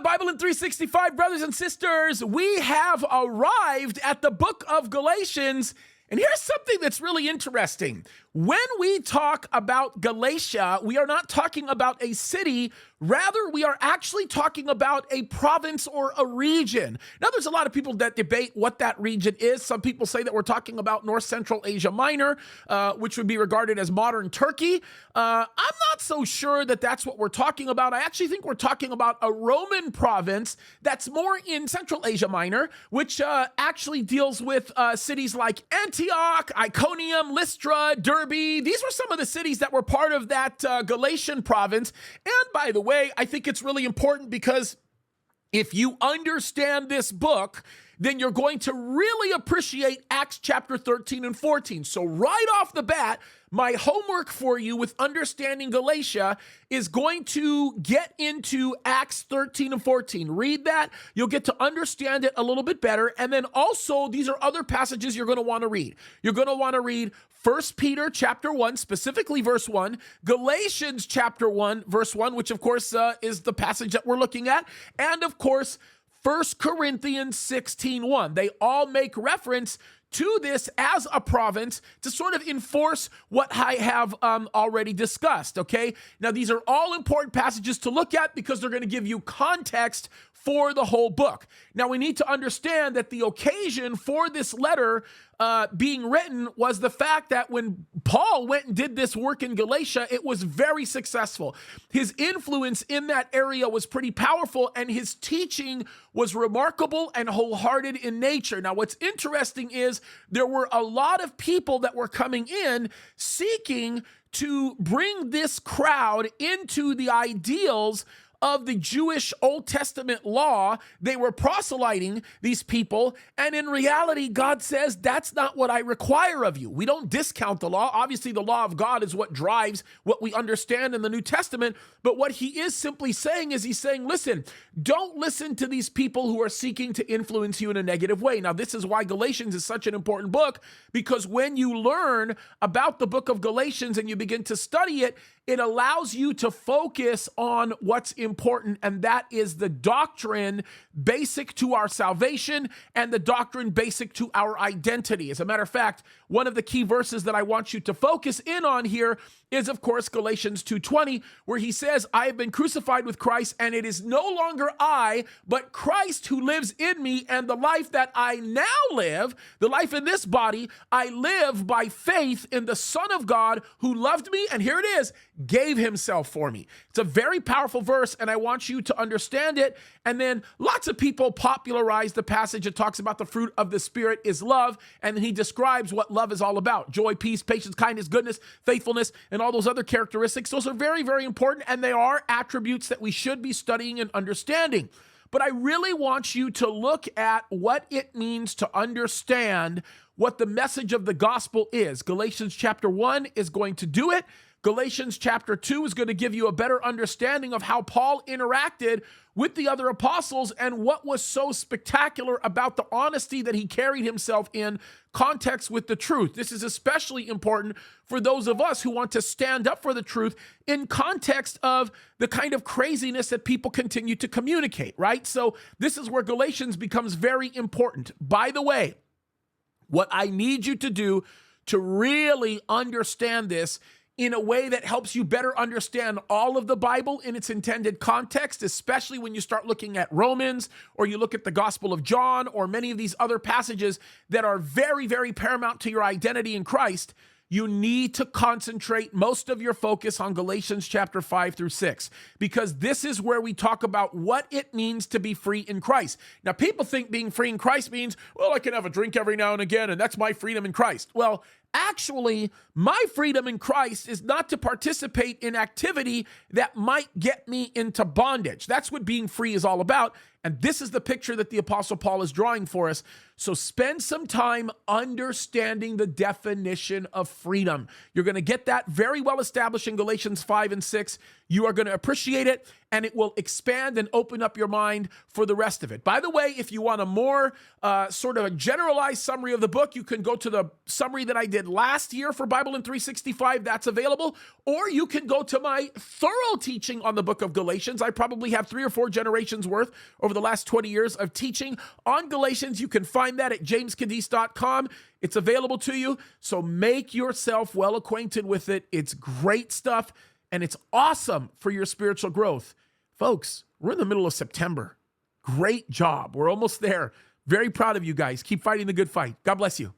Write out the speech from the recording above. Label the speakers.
Speaker 1: what, BIBLEin365 brothers and sisters, we have arrived at the book of Galatians. And here's something that's really interesting. When we talk about Galatia, we are not talking about a city. Rather, we are actually talking about a province or a region. Now, there's a lot of people that debate what that region is. Some people say that we're talking about North Central Asia Minor, which would be regarded as modern Turkey. I'm not so sure that that's what we're talking about. I actually think we're talking about a Roman province that's more in Central Asia Minor, which actually deals with cities like Antioch, Iconium, Lystra, Derbe. These were some of the cities that were part of that Galatian province. And by the way, I think it's really important because if you understand this book, then you're going to really appreciate Acts chapter 13 and 14. So right off the bat, my homework for you with understanding Galatia is going to get into Acts 13 and 14. Read that. You'll get to understand it a little bit better. And then also, these are other passages you're going to want to read. You're going to want to read 1 Peter chapter 1, specifically verse 1, Galatians chapter 1, verse 1, which of course is the passage that we're looking at, and of course, 1 Corinthians 16:1. They all make reference to this as a province to sort of enforce what I have already discussed, okay? Now, these are all important passages to look at because they're going to give you context for the whole book. Now, we need to understand that the occasion for this letter being written was the fact that when Paul went and did this work in Galatia, it was very successful. His influence in that area was pretty powerful, and his teaching was remarkable and wholehearted in nature. Now, what's interesting is there were a lot of people that were coming in seeking to bring this crowd into the ideals of the Jewish Old Testament law. They were proselyting these people, and in reality, God says, that's not what I require of you. We don't discount the law. Obviously, the law of God is what drives what we understand in the New Testament, but what he is simply saying is he's saying, listen, don't listen to these people who are seeking to influence you in a negative way. Now, this is why Galatians is such an important book, because when you learn about the book of Galatians and you begin to study it, it allows you to focus on what's important, and that is the doctrine basic to our salvation and the doctrine basic to our identity. As a matter of fact, one of the key verses that I want you to focus in on here is, of course, Galatians 2:20, where he says, I have been crucified with Christ, and it is no longer I, but Christ who lives in me, and the life that I now live, the life in this body, I live by faith in the Son of God who loved me, and here it is, gave himself for me. It's a very powerful verse, and I want you to understand it. And then lots of people popularize the passage that talks about the fruit of the Spirit is love, and then he describes what love is all about: joy, peace, patience, kindness, goodness, faithfulness, and all those other characteristics. Those are very, very important, and they are attributes that we should be studying and understanding. But I really want you to look at what it means to understand what the message of the gospel is. Galatians chapter 1 is going to do it. Galatians chapter 2 is going to give you a better understanding of how Paul interacted with the other apostles and what was so spectacular about the honesty that he carried himself in context with the truth. This is especially important for those of us who want to stand up for the truth in context of the kind of craziness that people continue to communicate, right? So this is where Galatians becomes very important. By the way, what I need you to do to really understand this in a way that helps you better understand all of the Bible in its intended context, especially when you start looking at Romans, or you look at the Gospel of John, or many of these other passages that are very, very paramount to your identity in Christ, you need to concentrate most of your focus on Galatians chapter 5 through 6, because this is where we talk about what it means to be free in Christ. Now, people think being free in Christ means, well, I can have a drink every now and again, and that's my freedom in Christ. Well, actually, my freedom in Christ is not to participate in activity that might get me into bondage. That's what being free is all about. And this is the picture that the Apostle Paul is drawing for us. So spend some time understanding the definition of freedom. You're going to get that very well established in Galatians 5 and 6. You are going to appreciate it. and it will expand and open up your mind for the rest of it. By the way, if you want a more sort of a generalized summary of the book, you can go to the summary that I did last year for BIBLEin365. That's available. Or you can go to my thorough teaching on the book of Galatians. I probably have 3 or 4 generations worth over the last 20 years of teaching on Galatians. You can find that at jamescadiz.com. It's available to you. So make yourself well acquainted with it. It's great stuff, and it's awesome for your spiritual growth. Folks, we're in the middle of September. Great job. We're almost there. Very proud of you guys. Keep fighting the good fight. God bless you.